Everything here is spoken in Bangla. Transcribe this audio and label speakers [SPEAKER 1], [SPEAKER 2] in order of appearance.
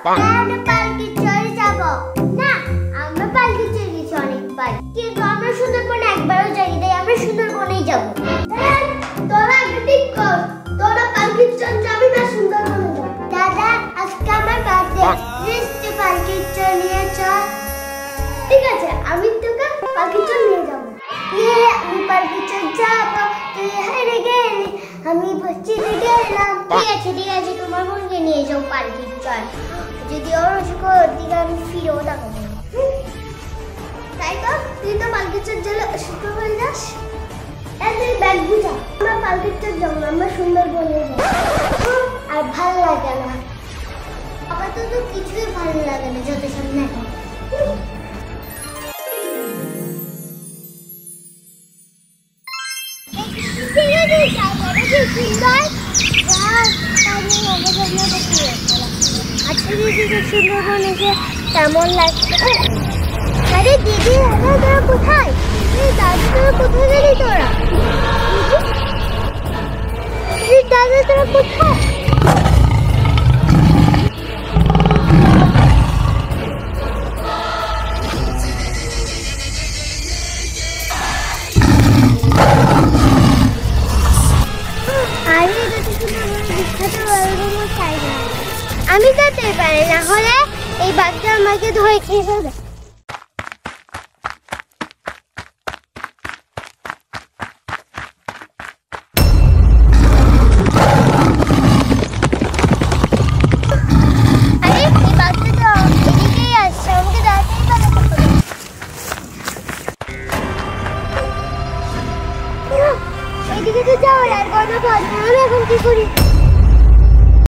[SPEAKER 1] আমরা পালকি চড়ে যাব না। আমরা পালকি চড়ে গেছি অনেকবার, কিন্তু আমরা সুন্দরবনে একবারও যাইনি, তাই আমরা সুন্দরবনেই যাব। তোরা ঠিক কর, তোরা পালকি চড় যাবি না সুন্দরবনে যাব? দাদা আজকে আমার বার্থডে, প্লিজ তুই পালকি চড় নিয়ে চল। ঠিক আছে, আমি তোকে পালকি চড় নিয়ে যাব। আমি পালকি চড় যাব, তুই হেরে গেলি, আমি জিতে গেলাম। ঠিক আছে, তোমার বোনকে নিয়ে যাও পালকি চড়। যদি ওর দিকে আমি ফিরেও থাকবো, তাই তো? তুই তো পালকি চড় জলে অসুস্থ হয়ে যাস। তুই ব্যাগ বুঝা, আমরা পালকি চড় যাবো, আমরা সুন্দরবনে যাবো। আর ভালো লাগে না, আমার তো কিছুই ভালো লাগে না যত সামনে। কেমন লাগছে? আরে দিদি, তোরা কোথায়? দাদা তোরা কোথায় গেলি? তোরা দাদা তোরা কোথায়? আমি যেতে পারি না, হলে এই বাঘটা আমাকে ধরে খেয়ে ফেলবে। আরে এই বাঘটা তো এদিকেই আসছে, আমাকে দাঁড়াতেই পারে। এদিকে তো যাওয়ার আর কোনো পথ নেই, আমি এখন কি করি?